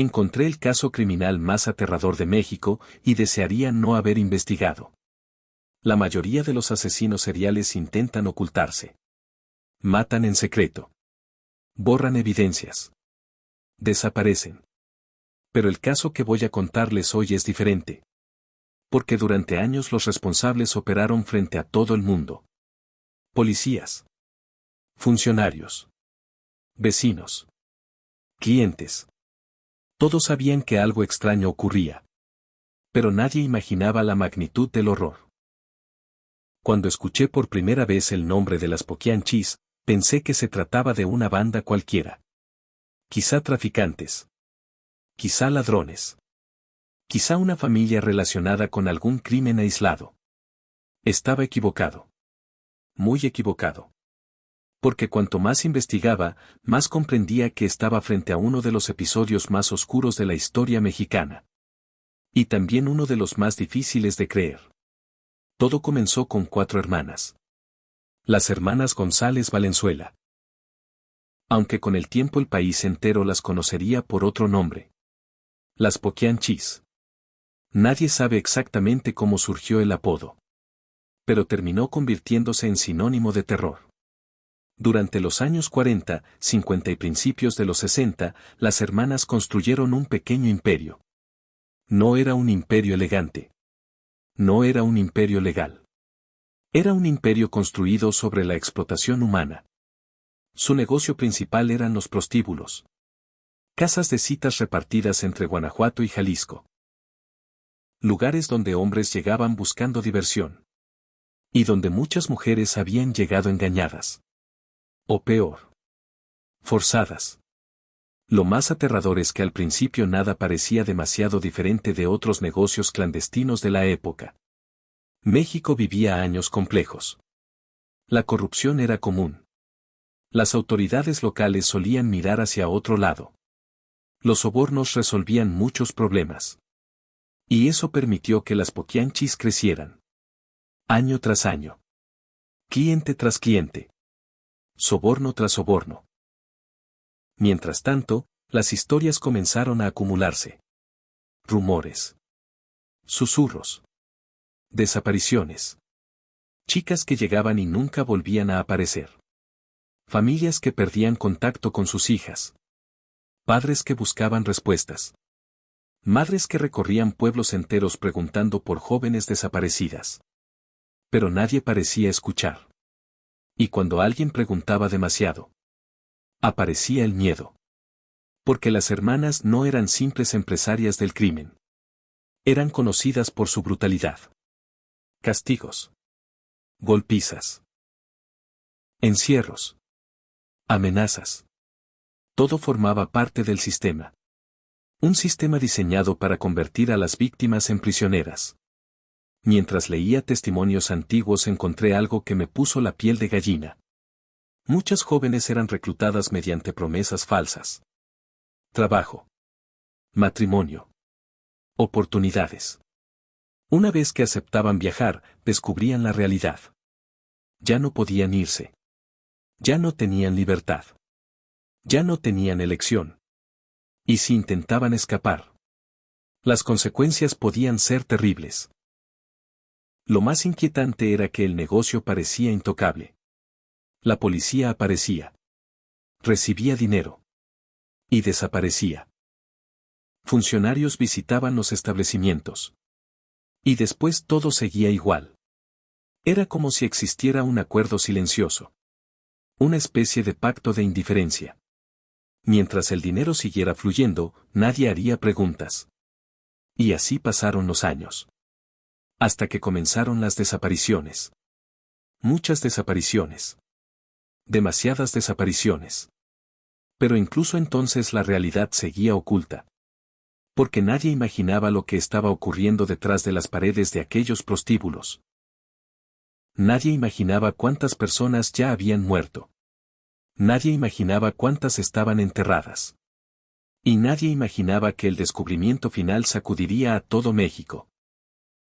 Encontré el caso criminal más aterrador de México y desearía no haber investigado. La mayoría de los asesinos seriales intentan ocultarse. Matan en secreto. Borran evidencias. Desaparecen. Pero el caso que voy a contarles hoy es diferente. Porque durante años los responsables operaron frente a todo el mundo. Policías. Funcionarios. Vecinos. Clientes. Todos sabían que algo extraño ocurría. Pero nadie imaginaba la magnitud del horror. Cuando escuché por primera vez el nombre de las Poquianchis, pensé que se trataba de una banda cualquiera. Quizá traficantes. Quizá ladrones. Quizá una familia relacionada con algún crimen aislado. Estaba equivocado. Muy equivocado. Porque cuanto más investigaba, más comprendía que estaba frente a uno de los episodios más oscuros de la historia mexicana. Y también uno de los más difíciles de creer. Todo comenzó con 4 hermanas. Las hermanas González Valenzuela. Aunque con el tiempo el país entero las conocería por otro nombre. Las Poquianchis. Nadie sabe exactamente cómo surgió el apodo. Pero terminó convirtiéndose en sinónimo de terror. Durante los años 40, 50 y principios de los 60, las hermanas construyeron un pequeño imperio. No era un imperio elegante. No era un imperio legal. Era un imperio construido sobre la explotación humana. Su negocio principal eran los prostíbulos. Casas de citas repartidas entre Guanajuato y Jalisco. Lugares donde hombres llegaban buscando diversión. Y donde muchas mujeres habían llegado engañadas. O peor. Forzadas. Lo más aterrador es que al principio nada parecía demasiado diferente de otros negocios clandestinos de la época. México vivía años complejos. La corrupción era común. Las autoridades locales solían mirar hacia otro lado. Los sobornos resolvían muchos problemas. Y eso permitió que las Poquianchis crecieran. Año tras año. Cliente tras cliente. Soborno tras soborno. Mientras tanto, las historias comenzaron a acumularse. Rumores. Susurros. Desapariciones. Chicas que llegaban y nunca volvían a aparecer. Familias que perdían contacto con sus hijas. Padres que buscaban respuestas. Madres que recorrían pueblos enteros preguntando por jóvenes desaparecidas. Pero nadie parecía escuchar. Y cuando alguien preguntaba demasiado, aparecía el miedo. Porque las hermanas no eran simples empresarias del crimen. Eran conocidas por su brutalidad. Castigos. Golpizas. Encierros. Amenazas. Todo formaba parte del sistema. Un sistema diseñado para convertir a las víctimas en prisioneras. Mientras leía testimonios antiguos encontré algo que me puso la piel de gallina. Muchas jóvenes eran reclutadas mediante promesas falsas. Trabajo. Matrimonio. Oportunidades. Una vez que aceptaban viajar, descubrían la realidad. Ya no podían irse. Ya no tenían libertad. Ya no tenían elección. Y si intentaban escapar, las consecuencias podían ser terribles. Lo más inquietante era que el negocio parecía intocable. La policía aparecía. Recibía dinero. Y desaparecía. Funcionarios visitaban los establecimientos. Y después todo seguía igual. Era como si existiera un acuerdo silencioso. Una especie de pacto de indiferencia. Mientras el dinero siguiera fluyendo, nadie haría preguntas. Y así pasaron los años. Hasta que comenzaron las desapariciones. Muchas desapariciones. Demasiadas desapariciones. Pero incluso entonces la realidad seguía oculta. Porque nadie imaginaba lo que estaba ocurriendo detrás de las paredes de aquellos prostíbulos. Nadie imaginaba cuántas personas ya habían muerto. Nadie imaginaba cuántas estaban enterradas. Y nadie imaginaba que el descubrimiento final sacudiría a todo México.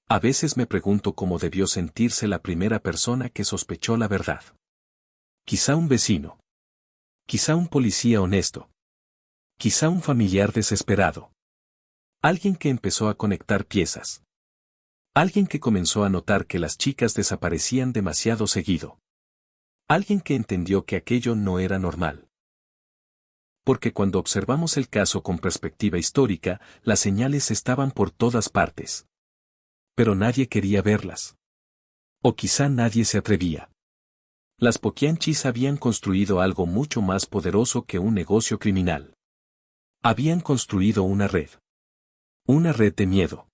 A veces me pregunto cómo debió sentirse la primera persona que sospechó la verdad. Quizá un vecino. Quizá un policía honesto. Quizá un familiar desesperado. Alguien que empezó a conectar piezas. Alguien que comenzó a notar que las chicas desaparecían demasiado seguido. Alguien que entendió que aquello no era normal. Porque cuando observamos el caso con perspectiva histórica, las señales estaban por todas partes. Pero nadie quería verlas. O quizá nadie se atrevía. Las Poquianchis habían construido algo mucho más poderoso que un negocio criminal. Habían construido una red. Una red de miedo.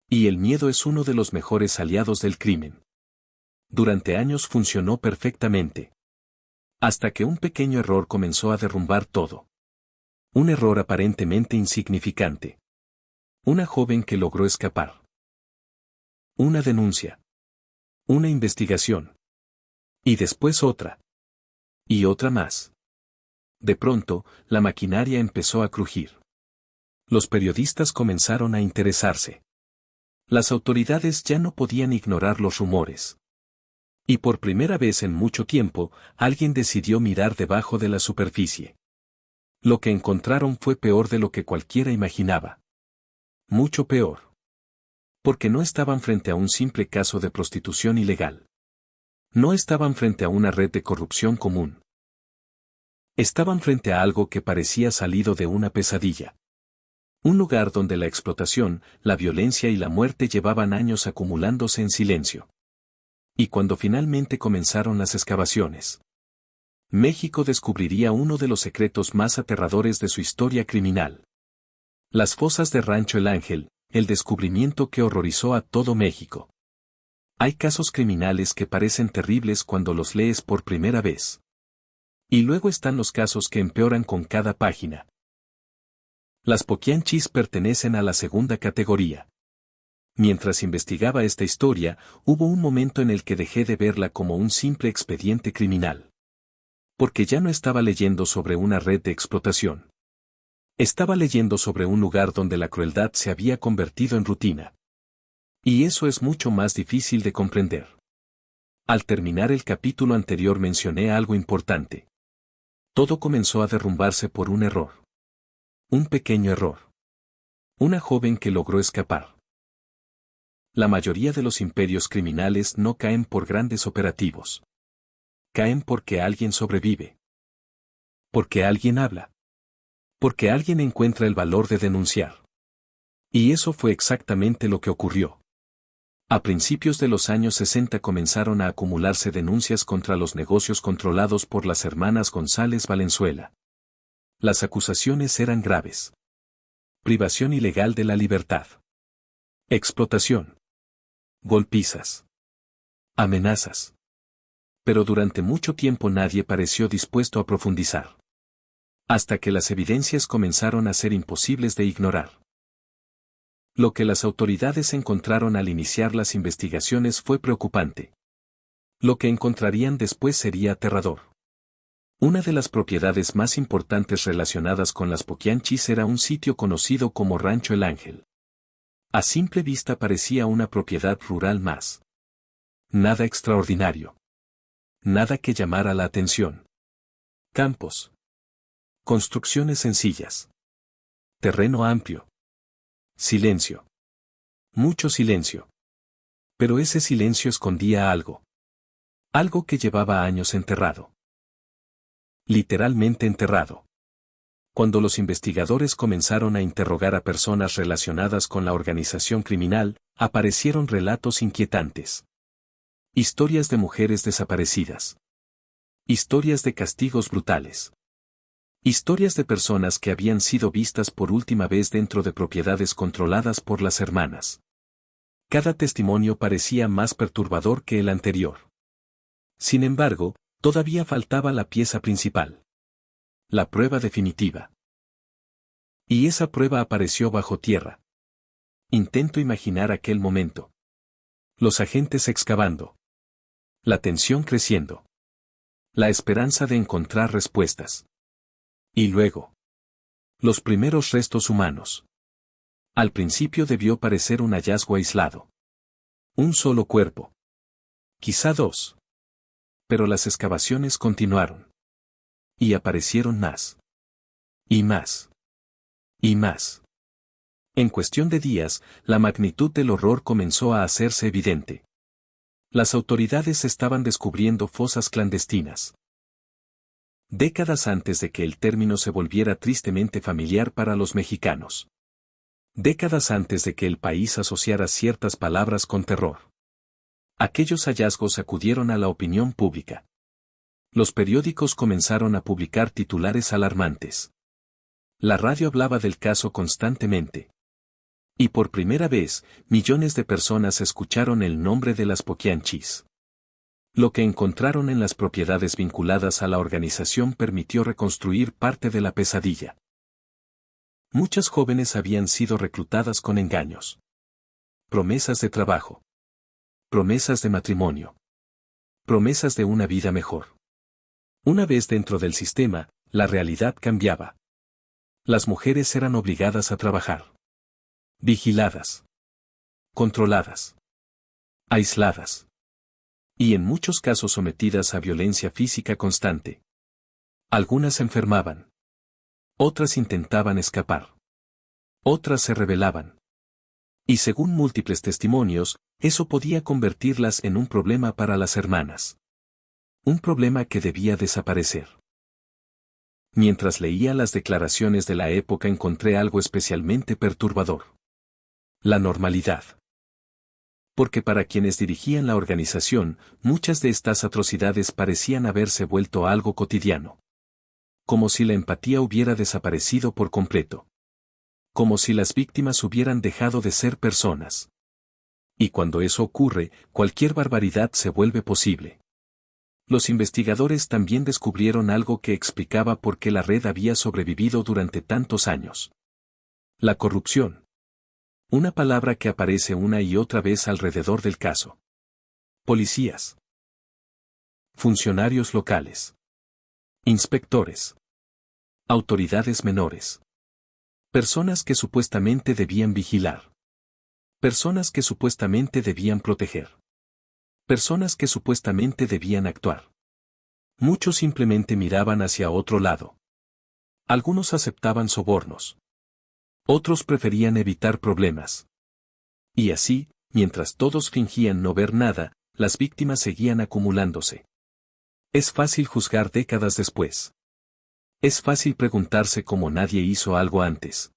Y el miedo es uno de los mejores aliados del crimen. Durante años funcionó perfectamente. Hasta que un pequeño error comenzó a derrumbar todo. Un error aparentemente insignificante. Una joven que logró escapar. Una denuncia. Una investigación. Y después otra. Y otra más. De pronto, la maquinaria empezó a crujir. Los periodistas comenzaron a interesarse. Las autoridades ya no podían ignorar los rumores. Y por primera vez en mucho tiempo, alguien decidió mirar debajo de la superficie. Lo que encontraron fue peor de lo que cualquiera imaginaba. Mucho peor. Porque no estaban frente a un simple caso de prostitución ilegal. No estaban frente a una red de corrupción común. Estaban frente a algo que parecía salido de una pesadilla. Un lugar donde la explotación, la violencia y la muerte llevaban años acumulándose en silencio. Y cuando finalmente comenzaron las excavaciones, México descubriría uno de los secretos más aterradores de su historia criminal. Las fosas de Rancho El Ángel, el descubrimiento que horrorizó a todo México. Hay casos criminales que parecen terribles cuando los lees por primera vez. Y luego están los casos que empeoran con cada página. Las Poquianchis pertenecen a la segunda categoría. Mientras investigaba esta historia, hubo un momento en el que dejé de verla como un simple expediente criminal. Porque ya no estaba leyendo sobre una red de explotación. Estaba leyendo sobre un lugar donde la crueldad se había convertido en rutina. Y eso es mucho más difícil de comprender. Al terminar el capítulo anterior mencioné algo importante. Todo comenzó a derrumbarse por un error. Un pequeño error. Una joven que logró escapar. La mayoría de los imperios criminales no caen por grandes operativos. Caen porque alguien sobrevive. Porque alguien habla. Porque alguien encuentra el valor de denunciar. Y eso fue exactamente lo que ocurrió. A principios de los años 60 comenzaron a acumularse denuncias contra los negocios controlados por las hermanas González Valenzuela. Las acusaciones eran graves. Privación ilegal de la libertad. Explotación. Golpizas. Amenazas. Pero durante mucho tiempo nadie pareció dispuesto a profundizar. Hasta que las evidencias comenzaron a ser imposibles de ignorar. Lo que las autoridades encontraron al iniciar las investigaciones fue preocupante. Lo que encontrarían después sería aterrador. Una de las propiedades más importantes relacionadas con las Poquianchis era un sitio conocido como Rancho El Ángel. A simple vista parecía una propiedad rural más. Nada extraordinario. Nada que llamara la atención. Campos. Construcciones sencillas. Terreno amplio. Silencio. Mucho silencio. Pero ese silencio escondía algo. Algo que llevaba años enterrado. Literalmente enterrado. Cuando los investigadores comenzaron a interrogar a personas relacionadas con la organización criminal, aparecieron relatos inquietantes. Historias de mujeres desaparecidas. Historias de castigos brutales. Historias de personas que habían sido vistas por última vez dentro de propiedades controladas por las hermanas. Cada testimonio parecía más perturbador que el anterior. Sin embargo, todavía faltaba la pieza principal. La prueba definitiva. Y esa prueba apareció bajo tierra. Intento imaginar aquel momento. Los agentes excavando. La tensión creciendo. La esperanza de encontrar respuestas. Y luego. Los primeros restos humanos. Al principio debió parecer un hallazgo aislado. Un solo cuerpo. Quizá dos. Pero las excavaciones continuaron. Y aparecieron más. Y más. Y más. En cuestión de días, la magnitud del horror comenzó a hacerse evidente. Las autoridades estaban descubriendo fosas clandestinas. Décadas antes de que el término se volviera tristemente familiar para los mexicanos. Décadas antes de que el país asociara ciertas palabras con terror. Aquellos hallazgos sacudieron a la opinión pública. Los periódicos comenzaron a publicar titulares alarmantes. La radio hablaba del caso constantemente. Y por primera vez, millones de personas escucharon el nombre de las Poquianchis. Lo que encontraron en las propiedades vinculadas a la organización permitió reconstruir parte de la pesadilla. Muchas jóvenes habían sido reclutadas con engaños. Promesas de trabajo. Promesas de matrimonio. Promesas de una vida mejor. Una vez dentro del sistema, la realidad cambiaba. Las mujeres eran obligadas a trabajar. Vigiladas. Controladas. Aisladas. Y en muchos casos sometidas a violencia física constante. Algunas se enfermaban. Otras intentaban escapar. Otras se rebelaban. Y según múltiples testimonios, eso podía convertirlas en un problema para las hermanas. Un problema que debía desaparecer. Mientras leía las declaraciones de la época encontré algo especialmente perturbador. La normalidad. Porque para quienes dirigían la organización, muchas de estas atrocidades parecían haberse vuelto algo cotidiano. Como si la empatía hubiera desaparecido por completo. Como si las víctimas hubieran dejado de ser personas. Y cuando eso ocurre, cualquier barbaridad se vuelve posible. Los investigadores también descubrieron algo que explicaba por qué la red había sobrevivido durante tantos años. La corrupción. Una palabra que aparece una y otra vez alrededor del caso. Policías. Funcionarios locales. Inspectores. Autoridades menores. Personas que supuestamente debían vigilar. Personas que supuestamente debían proteger. Personas que supuestamente debían actuar. Muchos simplemente miraban hacia otro lado. Algunos aceptaban sobornos. Otros preferían evitar problemas. Y así, mientras todos fingían no ver nada, las víctimas seguían acumulándose. Es fácil juzgar décadas después. Es fácil preguntarse cómo nadie hizo algo antes.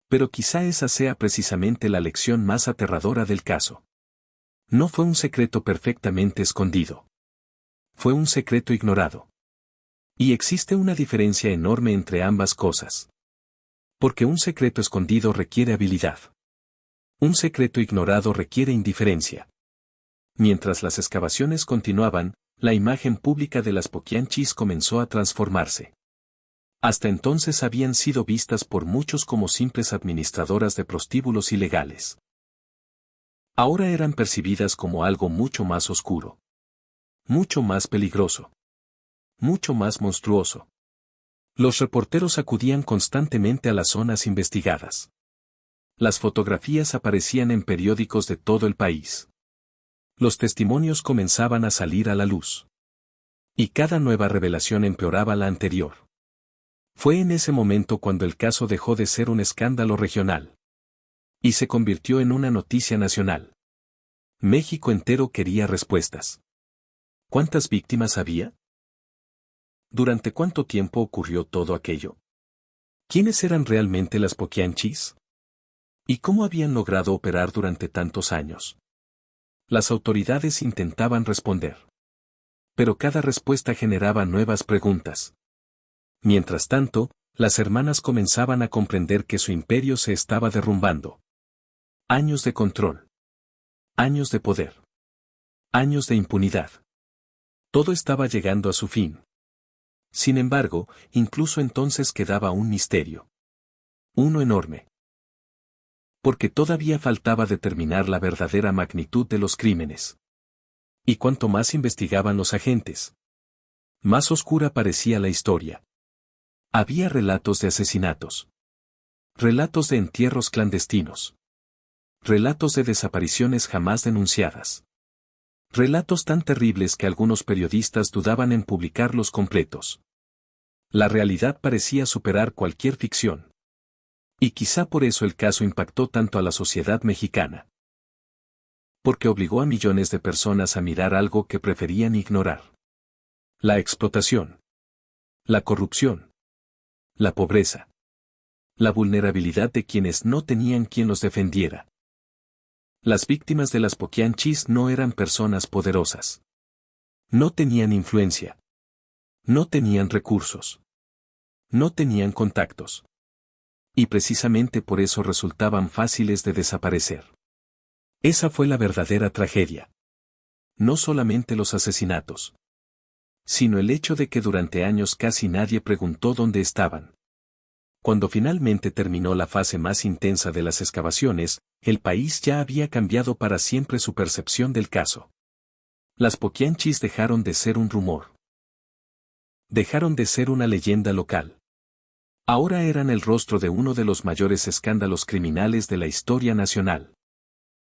Pero quizá esa sea precisamente la lección más aterradora del caso. No fue un secreto perfectamente escondido. Fue un secreto ignorado. Y existe una diferencia enorme entre ambas cosas. Porque un secreto escondido requiere habilidad. Un secreto ignorado requiere indiferencia. Mientras las excavaciones continuaban, la imagen pública de las Poquianchis comenzó a transformarse. Hasta entonces habían sido vistas por muchos como simples administradoras de prostíbulos ilegales. Ahora eran percibidas como algo mucho más oscuro. Mucho más peligroso. Mucho más monstruoso. Los reporteros acudían constantemente a las zonas investigadas. Las fotografías aparecían en periódicos de todo el país. Los testimonios comenzaban a salir a la luz. Y cada nueva revelación empeoraba la anterior. Fue en ese momento cuando el caso dejó de ser un escándalo regional. Y se convirtió en una noticia nacional. México entero quería respuestas. ¿Cuántas víctimas había? ¿Durante cuánto tiempo ocurrió todo aquello? ¿Quiénes eran realmente las Poquianchis? ¿Y cómo habían logrado operar durante tantos años? Las autoridades intentaban responder. Pero cada respuesta generaba nuevas preguntas. Mientras tanto, las hermanas comenzaban a comprender que su imperio se estaba derrumbando. Años de control. Años de poder. Años de impunidad. Todo estaba llegando a su fin. Sin embargo, incluso entonces quedaba un misterio. Uno enorme. Porque todavía faltaba determinar la verdadera magnitud de los crímenes. Y cuanto más investigaban los agentes, más oscura parecía la historia. Había relatos de asesinatos. Relatos de entierros clandestinos. Relatos de desapariciones jamás denunciadas. Relatos tan terribles que algunos periodistas dudaban en publicarlos completos. La realidad parecía superar cualquier ficción. Y quizá por eso el caso impactó tanto a la sociedad mexicana. Porque obligó a millones de personas a mirar algo que preferían ignorar. La explotación. La corrupción. La pobreza. La vulnerabilidad de quienes no tenían quien los defendiera. Las víctimas de las Poquianchis no eran personas poderosas. No tenían influencia. No tenían recursos. No tenían contactos. Y precisamente por eso resultaban fáciles de desaparecer. Esa fue la verdadera tragedia. No solamente los asesinatos, sino el hecho de que durante años casi nadie preguntó dónde estaban. Cuando finalmente terminó la fase más intensa de las excavaciones, el país ya había cambiado para siempre su percepción del caso. Las Poquianchis dejaron de ser un rumor. Dejaron de ser una leyenda local. Ahora eran el rostro de uno de los mayores escándalos criminales de la historia nacional.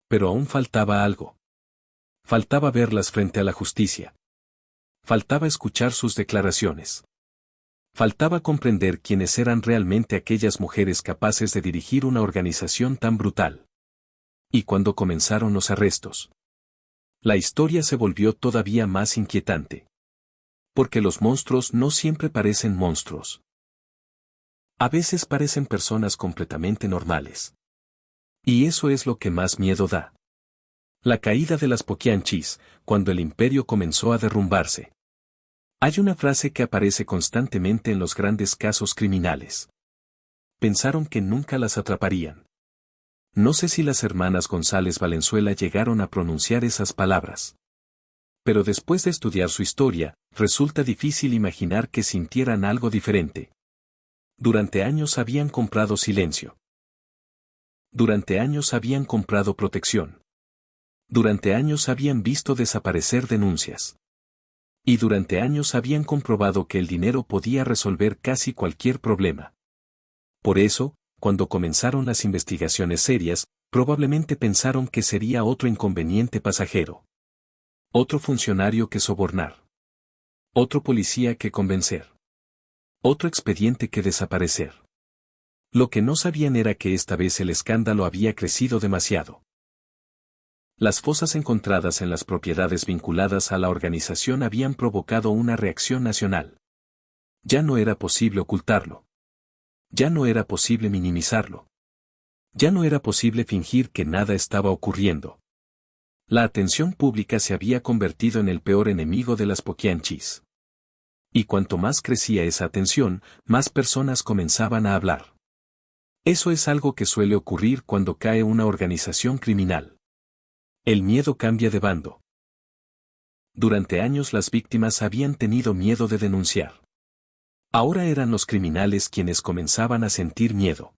Pero aún faltaba algo. Faltaba verlas frente a la justicia. Faltaba escuchar sus declaraciones. Faltaba comprender quiénes eran realmente aquellas mujeres capaces de dirigir una organización tan brutal. Y cuando comenzaron los arrestos, la historia se volvió todavía más inquietante. Porque los monstruos no siempre parecen monstruos. A veces parecen personas completamente normales. Y eso es lo que más miedo da. La caída de las Poquianchis, cuando el imperio comenzó a derrumbarse. Hay una frase que aparece constantemente en los grandes casos criminales. Pensaron que nunca las atraparían. No sé si las hermanas González Valenzuela llegaron a pronunciar esas palabras. Pero después de estudiar su historia, resulta difícil imaginar que sintieran algo diferente. Durante años habían comprado silencio. Durante años habían comprado protección. Durante años habían visto desaparecer denuncias. Y durante años habían comprobado que el dinero podía resolver casi cualquier problema. Por eso, cuando comenzaron las investigaciones serias, probablemente pensaron que sería otro inconveniente pasajero. Otro funcionario que sobornar. Otro policía que convencer. Otro expediente que desaparecer. Lo que no sabían era que esta vez el escándalo había crecido demasiado. Las fosas encontradas en las propiedades vinculadas a la organización habían provocado una reacción nacional. Ya no era posible ocultarlo. Ya no era posible minimizarlo. Ya no era posible fingir que nada estaba ocurriendo. La atención pública se había convertido en el peor enemigo de las Poquianchis. Y cuanto más crecía esa atención, más personas comenzaban a hablar. Eso es algo que suele ocurrir cuando cae una organización criminal. El miedo cambia de bando. Durante años las víctimas habían tenido miedo de denunciar. Ahora eran los criminales quienes comenzaban a sentir miedo.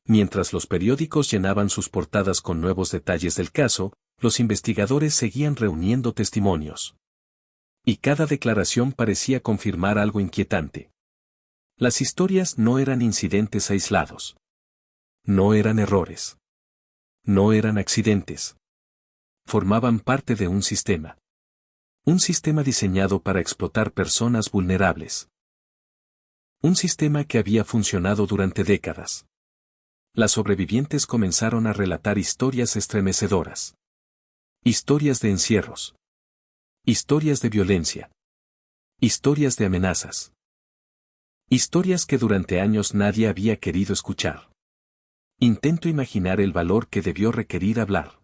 Mientras los periódicos llenaban sus portadas con nuevos detalles del caso, los investigadores seguían reuniendo testimonios. Y cada declaración parecía confirmar algo inquietante. Las historias no eran incidentes aislados. No eran errores. No eran accidentes. Formaban parte de un sistema. Un sistema diseñado para explotar personas vulnerables. Un sistema que había funcionado durante décadas. Las sobrevivientes comenzaron a relatar historias estremecedoras. Historias de encierros. Historias de violencia. Historias de amenazas. Historias que durante años nadie había querido escuchar. Intento imaginar el valor que debió requerir hablar.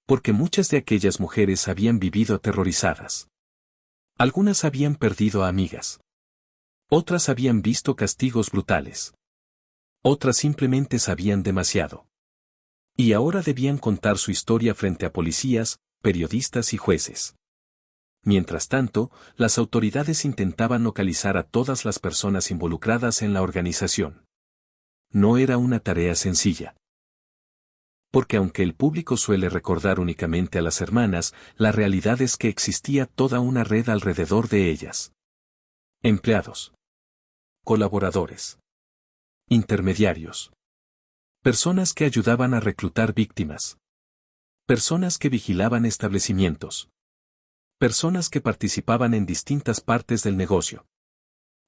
Porque muchas de aquellas mujeres habían vivido aterrorizadas. Algunas habían perdido a amigas. Otras habían visto castigos brutales. Otras simplemente sabían demasiado. Y ahora debían contar su historia frente a policías, periodistas y jueces. Mientras tanto, las autoridades intentaban localizar a todas las personas involucradas en la organización. No era una tarea sencilla. Porque aunque el público suele recordar únicamente a las hermanas, la realidad es que existía toda una red alrededor de ellas. Empleados. Colaboradores. Intermediarios. Personas que ayudaban a reclutar víctimas. Personas que vigilaban establecimientos. Personas que participaban en distintas partes del negocio.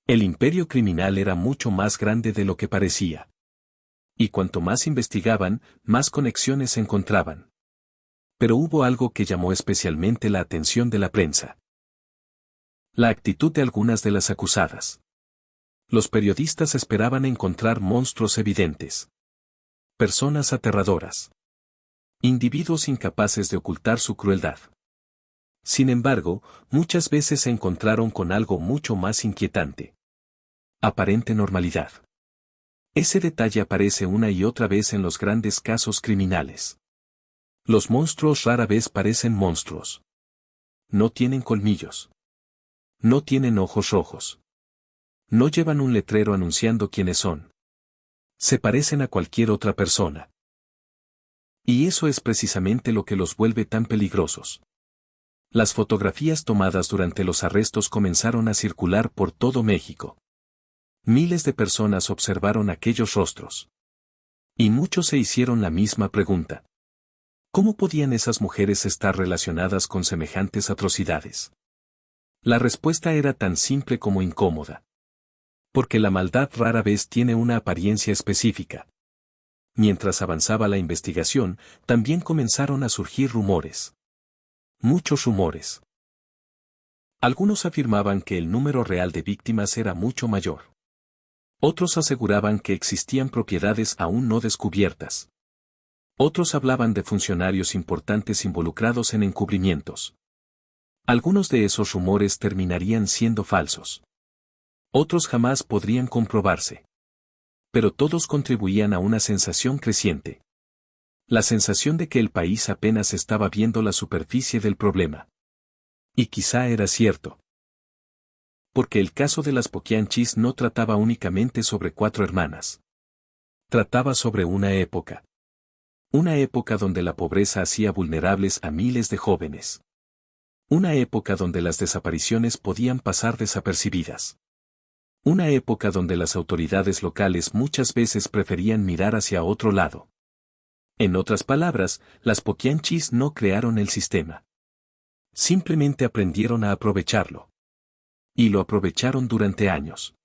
El imperio criminal era mucho más grande de lo que parecía. Y cuanto más investigaban, más conexiones encontraban. Pero hubo algo que llamó especialmente la atención de la prensa. La actitud de algunas de las acusadas. Los periodistas esperaban encontrar monstruos evidentes. Personas aterradoras. Individuos incapaces de ocultar su crueldad. Sin embargo, muchas veces se encontraron con algo mucho más inquietante. Aparente normalidad. Ese detalle aparece una y otra vez en los grandes casos criminales. Los monstruos rara vez parecen monstruos. No tienen colmillos. No tienen ojos rojos. No llevan un letrero anunciando quiénes son. Se parecen a cualquier otra persona. Y eso es precisamente lo que los vuelve tan peligrosos. Las fotografías tomadas durante los arrestos comenzaron a circular por todo México. Miles de personas observaron aquellos rostros. Y muchos se hicieron la misma pregunta. ¿Cómo podían esas mujeres estar relacionadas con semejantes atrocidades? La respuesta era tan simple como incómoda. Porque la maldad rara vez tiene una apariencia específica. Mientras avanzaba la investigación, también comenzaron a surgir rumores. Muchos rumores. Algunos afirmaban que el número real de víctimas era mucho mayor. Otros aseguraban que existían propiedades aún no descubiertas. Otros hablaban de funcionarios importantes involucrados en encubrimientos. Algunos de esos rumores terminarían siendo falsos. Otros jamás podrían comprobarse. Pero todos contribuían a una sensación creciente. La sensación de que el país apenas estaba viendo la superficie del problema. Y quizá era cierto. Porque el caso de las Poquianchis no trataba únicamente sobre 4 hermanas. Trataba sobre una época. Una época donde la pobreza hacía vulnerables a miles de jóvenes. Una época donde las desapariciones podían pasar desapercibidas. Una época donde las autoridades locales muchas veces preferían mirar hacia otro lado. En otras palabras, las Poquianchis no crearon el sistema. Simplemente aprendieron a aprovecharlo. Y lo aprovecharon durante años.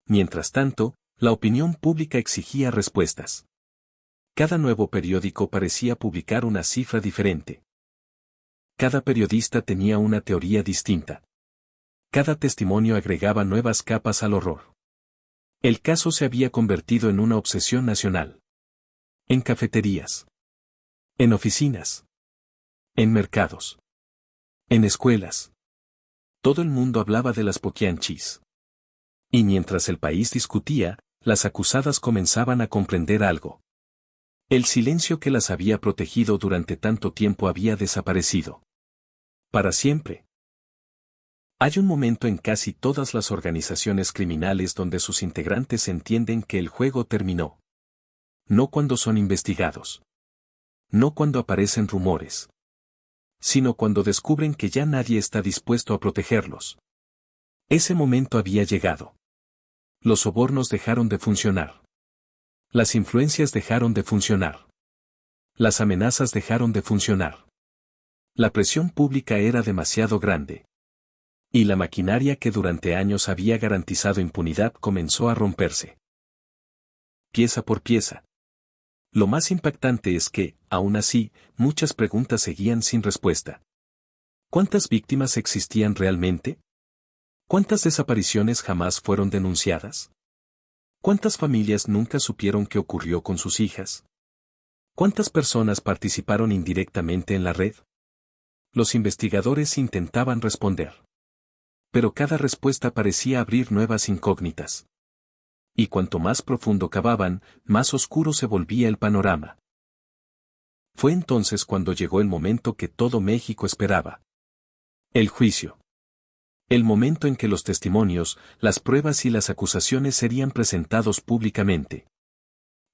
Mientras tanto, la opinión pública exigía respuestas. Cada nuevo periódico parecía publicar una cifra diferente. Cada periodista tenía una teoría distinta. Cada testimonio agregaba nuevas capas al horror. El caso se había convertido en una obsesión nacional. En cafeterías. En oficinas. En mercados. En escuelas. Todo el mundo hablaba de las Poquianchis. Y mientras el país discutía, las acusadas comenzaban a comprender algo. El silencio que las había protegido durante tanto tiempo había desaparecido. Para siempre. Hay un momento en casi todas las organizaciones criminales donde sus integrantes entienden que el juego terminó. No cuando son investigados. No cuando aparecen rumores. Sino cuando descubren que ya nadie está dispuesto a protegerlos. Ese momento había llegado. Los sobornos dejaron de funcionar. Las influencias dejaron de funcionar. Las amenazas dejaron de funcionar. La presión pública era demasiado grande. Y la maquinaria que durante años había garantizado impunidad comenzó a romperse. Pieza por pieza. Lo más impactante es que, aún así, muchas preguntas seguían sin respuesta. ¿Cuántas víctimas existían realmente? ¿Cuántas desapariciones jamás fueron denunciadas? ¿Cuántas familias nunca supieron qué ocurrió con sus hijas? ¿Cuántas personas participaron indirectamente en la red? Los investigadores intentaban responder. Pero cada respuesta parecía abrir nuevas incógnitas. Y cuanto más profundo cavaban, más oscuro se volvía el panorama. Fue entonces cuando llegó el momento que todo México esperaba. El juicio. El momento en que los testimonios, las pruebas y las acusaciones serían presentados públicamente.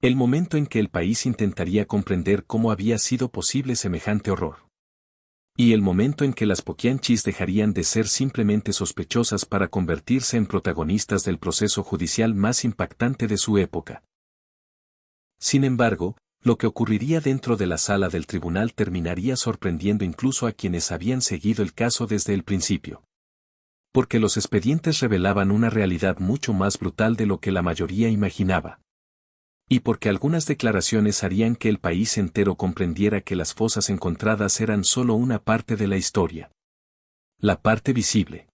El momento en que el país intentaría comprender cómo había sido posible semejante horror. Y el momento en que las Poquianchis dejarían de ser simplemente sospechosas para convertirse en protagonistas del proceso judicial más impactante de su época. Sin embargo, lo que ocurriría dentro de la sala del tribunal terminaría sorprendiendo incluso a quienes habían seguido el caso desde el principio. Porque los expedientes revelaban una realidad mucho más brutal de lo que la mayoría imaginaba. Y porque algunas declaraciones harían que el país entero comprendiera que las fosas encontradas eran solo una parte de la historia. La parte visible.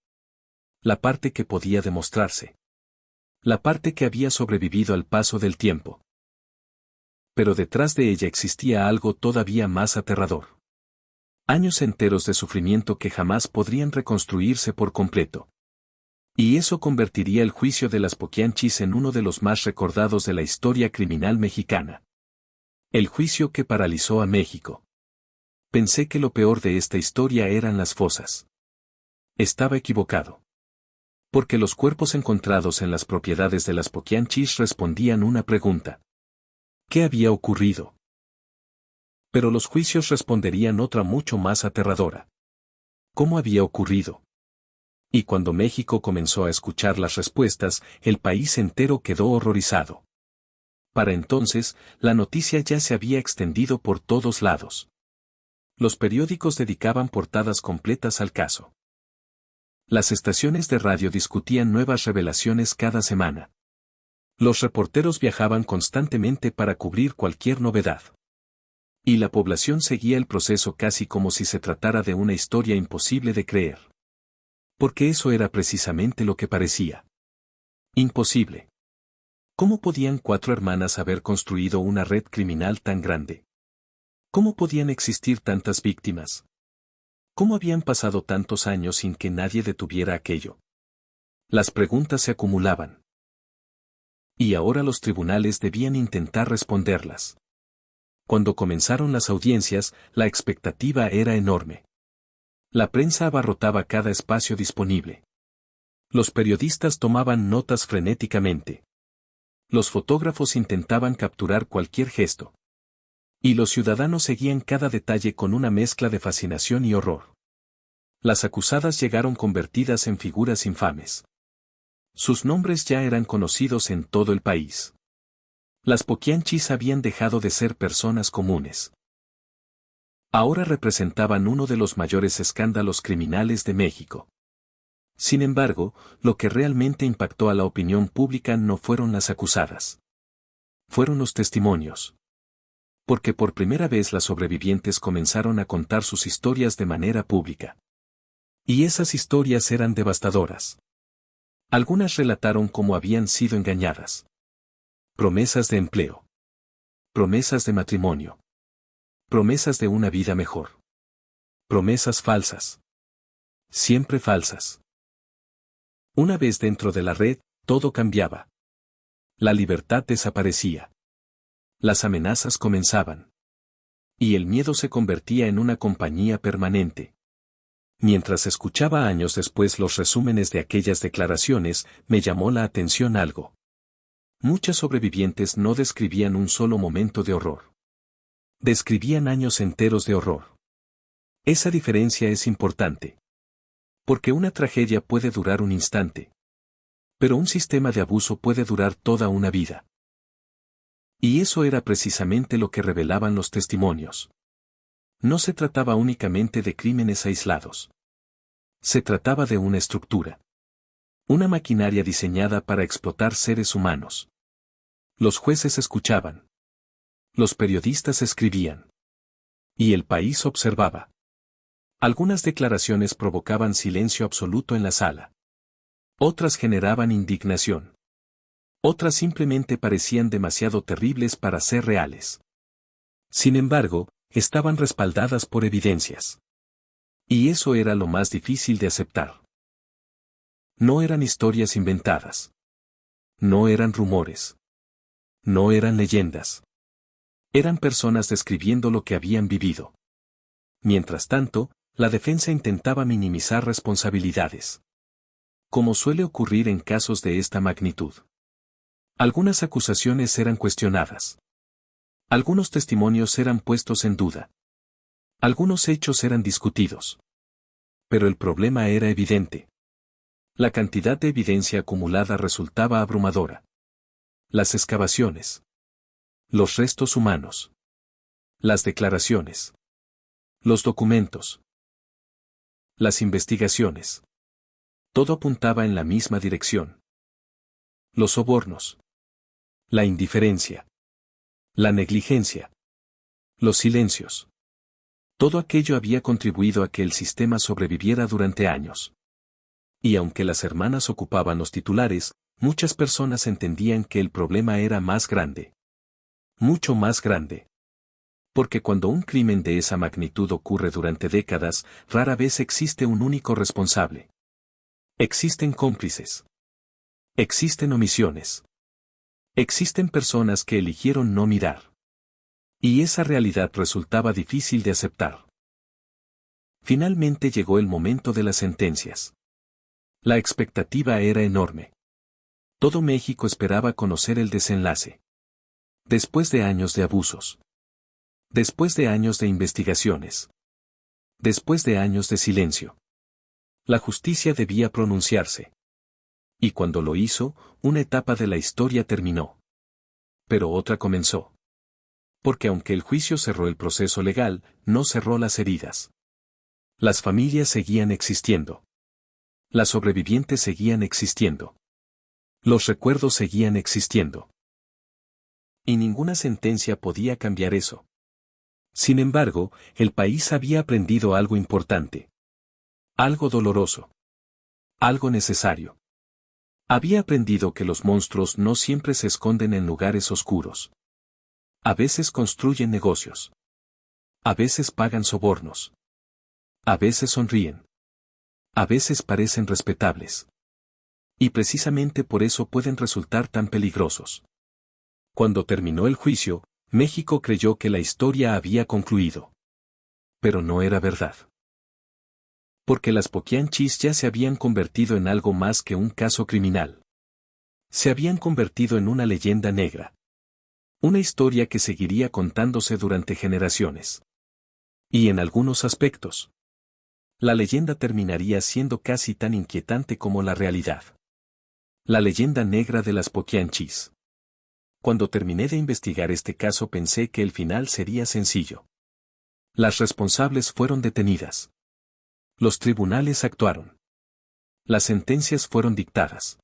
La parte que podía demostrarse. La parte que había sobrevivido al paso del tiempo. Pero detrás de ella existía algo todavía más aterrador. Años enteros de sufrimiento que jamás podrían reconstruirse por completo. Y eso convertiría el juicio de las Poquianchis en uno de los más recordados de la historia criminal mexicana. El juicio que paralizó a México. Pensé que lo peor de esta historia eran las fosas. Estaba equivocado. Porque los cuerpos encontrados en las propiedades de las Poquianchis respondían una pregunta. ¿Qué había ocurrido? Pero los juicios responderían otra mucho más aterradora. ¿Cómo había ocurrido? Y cuando México comenzó a escuchar las respuestas, el país entero quedó horrorizado. Para entonces, la noticia ya se había extendido por todos lados. Los periódicos dedicaban portadas completas al caso. Las estaciones de radio discutían nuevas revelaciones cada semana. Los reporteros viajaban constantemente para cubrir cualquier novedad. Y la población seguía el proceso casi como si se tratara de una historia imposible de creer. Porque eso era precisamente lo que parecía. Imposible. ¿Cómo podían 4 hermanas haber construido una red criminal tan grande? ¿Cómo podían existir tantas víctimas? ¿Cómo habían pasado tantos años sin que nadie detuviera aquello? Las preguntas se acumulaban. Y ahora los tribunales debían intentar responderlas. Cuando comenzaron las audiencias, la expectativa era enorme. La prensa abarrotaba cada espacio disponible. Los periodistas tomaban notas frenéticamente. Los fotógrafos intentaban capturar cualquier gesto. Y los ciudadanos seguían cada detalle con una mezcla de fascinación y horror. Las acusadas llegaron convertidas en figuras infames. Sus nombres ya eran conocidos en todo el país. Las Poquianchis habían dejado de ser personas comunes. Ahora representaban uno de los mayores escándalos criminales de México. Sin embargo, lo que realmente impactó a la opinión pública no fueron las acusadas. Fueron los testimonios. Porque por primera vez las sobrevivientes comenzaron a contar sus historias de manera pública. Y esas historias eran devastadoras. Algunas relataron cómo habían sido engañadas. Promesas de empleo. Promesas de matrimonio. Promesas de una vida mejor. Promesas falsas. Siempre falsas. Una vez dentro de la red, todo cambiaba. La libertad desaparecía. Las amenazas comenzaban. Y el miedo se convertía en una compañía permanente. Mientras escuchaba años después los resúmenes de aquellas declaraciones, me llamó la atención algo. Muchas sobrevivientes no describían un solo momento de horror. Describían años enteros de horror. Esa diferencia es importante. Porque una tragedia puede durar un instante. Pero un sistema de abuso puede durar toda una vida. Y eso era precisamente lo que revelaban los testimonios. No se trataba únicamente de crímenes aislados. Se trataba de una estructura. Una maquinaria diseñada para explotar seres humanos. Los jueces escuchaban. Los periodistas escribían. Y el país observaba. Algunas declaraciones provocaban silencio absoluto en la sala. Otras generaban indignación. Otras simplemente parecían demasiado terribles para ser reales. Sin embargo, estaban respaldadas por evidencias. Y eso era lo más difícil de aceptar. No eran historias inventadas. No eran rumores. No eran leyendas. Eran personas describiendo lo que habían vivido. Mientras tanto, la defensa intentaba minimizar responsabilidades. Como suele ocurrir en casos de esta magnitud. Algunas acusaciones eran cuestionadas. Algunos testimonios eran puestos en duda. Algunos hechos eran discutidos. Pero el problema era evidente. La cantidad de evidencia acumulada resultaba abrumadora. Las excavaciones. Los restos humanos. Las declaraciones. Los documentos. Las investigaciones. Todo apuntaba en la misma dirección. Los sobornos. La indiferencia. La negligencia. Los silencios. Todo aquello había contribuido a que el sistema sobreviviera durante años. Y aunque las hermanas ocupaban los titulares, muchas personas entendían que el problema era más grande. Mucho más grande. Porque cuando un crimen de esa magnitud ocurre durante décadas, rara vez existe un único responsable. Existen cómplices. Existen omisiones. Existen personas que eligieron no mirar. Y esa realidad resultaba difícil de aceptar. Finalmente llegó el momento de las sentencias. La expectativa era enorme. Todo México esperaba conocer el desenlace. Después de años de abusos. Después de años de investigaciones. Después de años de silencio. La justicia debía pronunciarse. Y cuando lo hizo, una etapa de la historia terminó. Pero otra comenzó. Porque aunque el juicio cerró el proceso legal, no cerró las heridas. Las familias seguían existiendo. Las sobrevivientes seguían existiendo. Los recuerdos seguían existiendo. Y ninguna sentencia podía cambiar eso. Sin embargo, el país había aprendido algo importante. Algo doloroso. Algo necesario. Había aprendido que los monstruos no siempre se esconden en lugares oscuros. A veces construyen negocios. A veces pagan sobornos. A veces sonríen. A veces parecen respetables. Y precisamente por eso pueden resultar tan peligrosos. Cuando terminó el juicio, México creyó que la historia había concluido. Pero no era verdad. Porque las Poquianchis ya se habían convertido en algo más que un caso criminal. Se habían convertido en una leyenda negra. Una historia que seguiría contándose durante generaciones. Y en algunos aspectos, la leyenda terminaría siendo casi tan inquietante como la realidad. La leyenda negra de las Poquianchis. Cuando terminé de investigar este caso pensé que el final sería sencillo. Las responsables fueron detenidas. Los tribunales actuaron. Las sentencias fueron dictadas.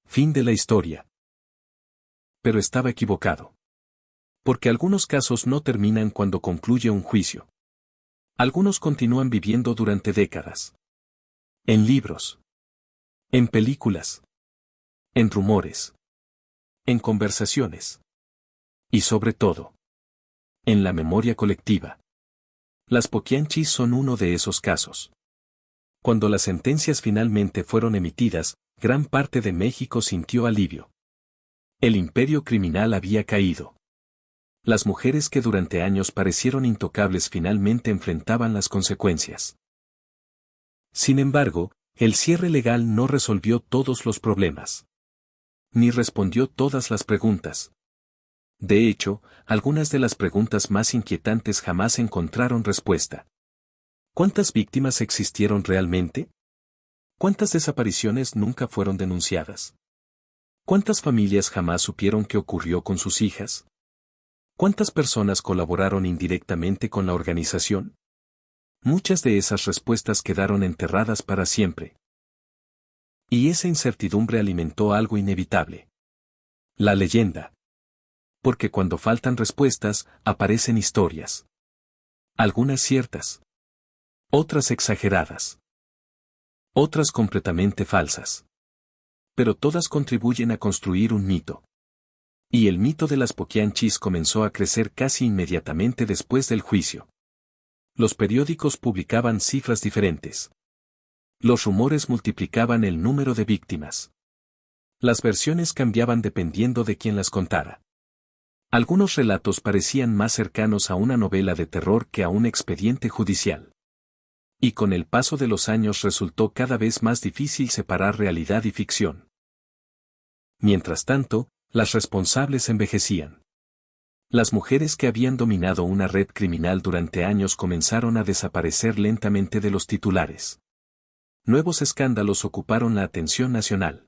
Fin de la historia. Pero estaba equivocado. Porque algunos casos no terminan cuando concluye un juicio. Algunos continúan viviendo durante décadas. En libros. En películas. En rumores. En conversaciones. Y sobre todo. En la memoria colectiva. Las Poquianchis son uno de esos casos. Cuando las sentencias finalmente fueron emitidas, gran parte de México sintió alivio. El imperio criminal había caído. Las mujeres que durante años parecieron intocables finalmente enfrentaban las consecuencias. Sin embargo, el cierre legal no resolvió todos los problemas. Ni respondió todas las preguntas. De hecho, algunas de las preguntas más inquietantes jamás encontraron respuesta. ¿Cuántas víctimas existieron realmente? ¿Cuántas desapariciones nunca fueron denunciadas? ¿Cuántas familias jamás supieron qué ocurrió con sus hijas? ¿Cuántas personas colaboraron indirectamente con la organización? Muchas de esas respuestas quedaron enterradas para siempre. Y esa incertidumbre alimentó algo inevitable. La leyenda. Porque cuando faltan respuestas, aparecen historias. Algunas ciertas. Otras exageradas. Otras completamente falsas. Pero todas contribuyen a construir un mito. Y el mito de las Poquianchis comenzó a crecer casi inmediatamente después del juicio. Los periódicos publicaban cifras diferentes. Los rumores multiplicaban el número de víctimas. Las versiones cambiaban dependiendo de quién las contara. Algunos relatos parecían más cercanos a una novela de terror que a un expediente judicial. Y con el paso de los años resultó cada vez más difícil separar realidad y ficción. Mientras tanto, las responsables envejecían. Las mujeres que habían dominado una red criminal durante años comenzaron a desaparecer lentamente de los titulares. Nuevos escándalos ocuparon la atención nacional.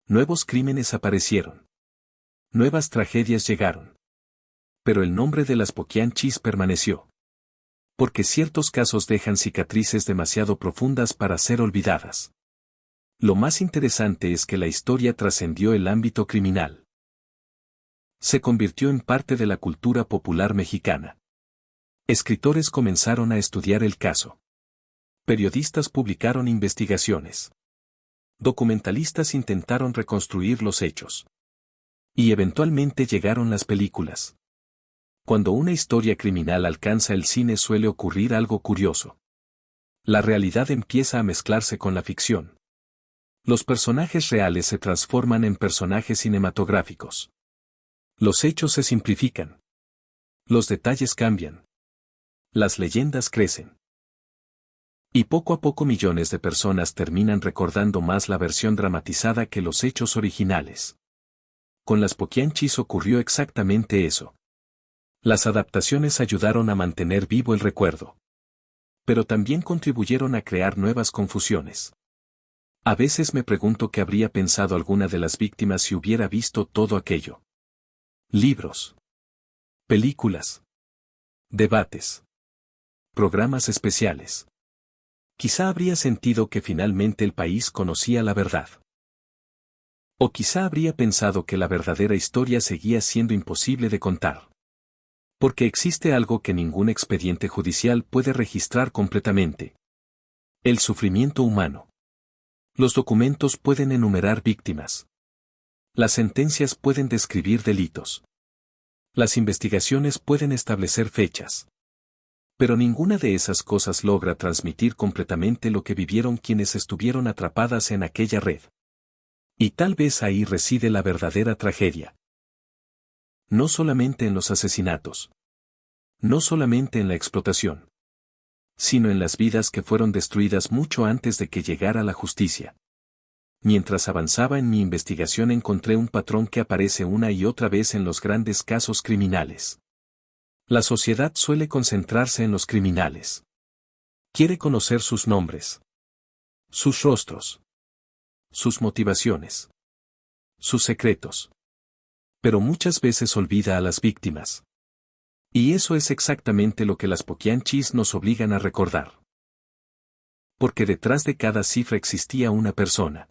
Nuevos crímenes aparecieron. Nuevas tragedias llegaron. Pero el nombre de las Poquianchis permaneció. Porque ciertos casos dejan cicatrices demasiado profundas para ser olvidadas. Lo más interesante es que la historia trascendió el ámbito criminal. Se convirtió en parte de la cultura popular mexicana. Escritores comenzaron a estudiar el caso. Periodistas publicaron investigaciones. Documentalistas intentaron reconstruir los hechos. Y eventualmente llegaron las películas. Cuando una historia criminal alcanza el cine suele ocurrir algo curioso. La realidad empieza a mezclarse con la ficción. Los personajes reales se transforman en personajes cinematográficos. Los hechos se simplifican. Los detalles cambian. Las leyendas crecen. Y poco a poco millones de personas terminan recordando más la versión dramatizada que los hechos originales. Con las Poquianchis ocurrió exactamente eso. Las adaptaciones ayudaron a mantener vivo el recuerdo. Pero también contribuyeron a crear nuevas confusiones. A veces me pregunto qué habría pensado alguna de las víctimas si hubiera visto todo aquello. Libros. Películas. Debates. Programas especiales. Quizá habría sentido que finalmente el país conocía la verdad. O quizá habría pensado que la verdadera historia seguía siendo imposible de contar. Porque existe algo que ningún expediente judicial puede registrar completamente. El sufrimiento humano. Los documentos pueden enumerar víctimas. Las sentencias pueden describir delitos. Las investigaciones pueden establecer fechas. Pero ninguna de esas cosas logra transmitir completamente lo que vivieron quienes estuvieron atrapadas en aquella red. Y tal vez ahí reside la verdadera tragedia. No solamente en los asesinatos. No solamente en la explotación. Sino en las vidas que fueron destruidas mucho antes de que llegara la justicia. Mientras avanzaba en mi investigación encontré un patrón que aparece una y otra vez en los grandes casos criminales. La sociedad suele concentrarse en los criminales. Quiere conocer sus nombres. Sus rostros. Sus motivaciones. Sus secretos. Pero muchas veces olvida a las víctimas. Y eso es exactamente lo que las Poquianchis nos obligan a recordar. Porque detrás de cada cifra existía una persona.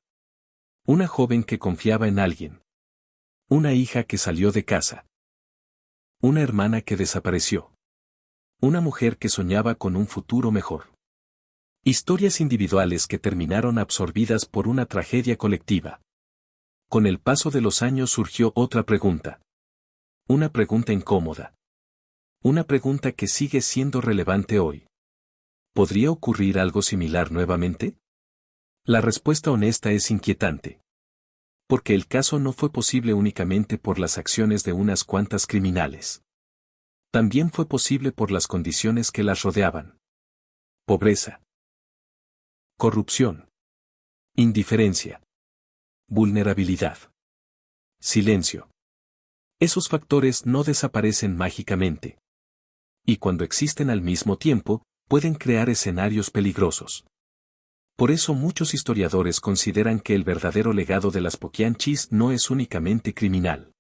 Una joven que confiaba en alguien. Una hija que salió de casa. Una hermana que desapareció. Una mujer que soñaba con un futuro mejor. Historias individuales que terminaron absorbidas por una tragedia colectiva. Con el paso de los años surgió otra pregunta. Una pregunta incómoda. Una pregunta que sigue siendo relevante hoy. ¿Podría ocurrir algo similar nuevamente? La respuesta honesta es inquietante. Porque el caso no fue posible únicamente por las acciones de unas cuantas criminales. También fue posible por las condiciones que las rodeaban. Pobreza. Corrupción. Indiferencia. Vulnerabilidad. Silencio. Esos factores no desaparecen mágicamente. Y cuando existen al mismo tiempo, pueden crear escenarios peligrosos. Por eso muchos historiadores consideran que el verdadero legado de las Poquianchis no es únicamente criminal.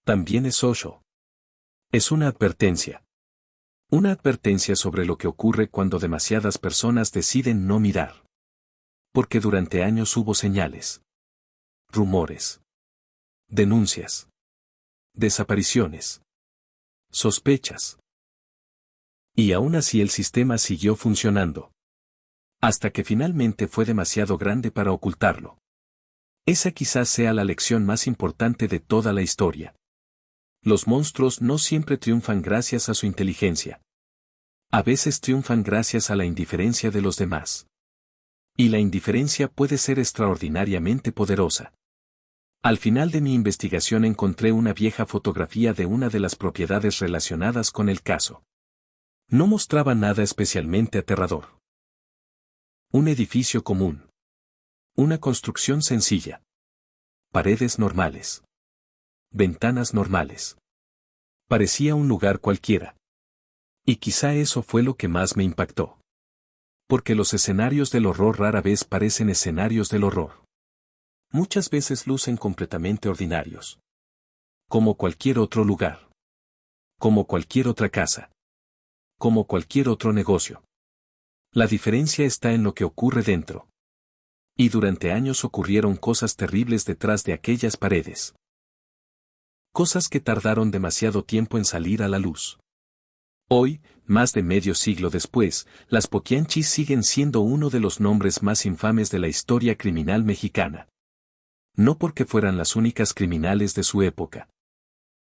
También es socio. Es una advertencia. Una advertencia sobre lo que ocurre cuando demasiadas personas deciden no mirar. Porque durante años hubo señales. Rumores. Denuncias. Desapariciones. Sospechas. Y aún así el sistema siguió funcionando. Hasta que finalmente fue demasiado grande para ocultarlo. Esa quizás sea la lección más importante de toda la historia. Los monstruos no siempre triunfan gracias a su inteligencia. A veces triunfan gracias a la indiferencia de los demás. Y la indiferencia puede ser extraordinariamente poderosa. Al final de mi investigación encontré una vieja fotografía de una de las propiedades relacionadas con el caso. No mostraba nada especialmente aterrador. Un edificio común. Una construcción sencilla. Paredes normales. Ventanas normales. Parecía un lugar cualquiera. Y quizá eso fue lo que más me impactó. Porque los escenarios del horror rara vez parecen escenarios del horror. Muchas veces lucen completamente ordinarios. Como cualquier otro lugar. Como cualquier otra casa. Como cualquier otro negocio. La diferencia está en lo que ocurre dentro. Y durante años ocurrieron cosas terribles detrás de aquellas paredes. Cosas que tardaron demasiado tiempo en salir a la luz. Hoy, más de medio siglo después, las Poquianchis siguen siendo uno de los nombres más infames de la historia criminal mexicana. No porque fueran las únicas criminales de su época.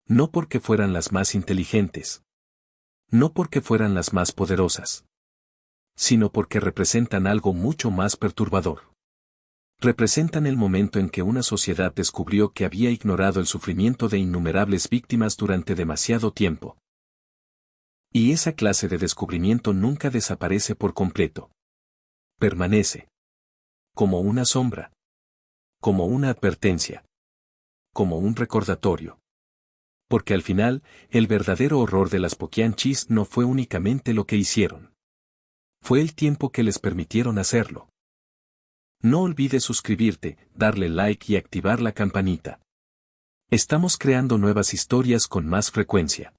No porque fueran las más inteligentes. No porque fueran las más poderosas. Sino porque representan algo mucho más perturbador. Representan el momento en que una sociedad descubrió que había ignorado el sufrimiento de innumerables víctimas durante demasiado tiempo. Y esa clase de descubrimiento nunca desaparece por completo. Permanece. Como una sombra. Como una advertencia. Como un recordatorio. Porque al final, el verdadero horror de las Poquianchis no fue únicamente lo que hicieron. Fue el tiempo que les permitieron hacerlo. No olvides suscribirte, darle like y activar la campanita. Estamos creando nuevas historias con más frecuencia.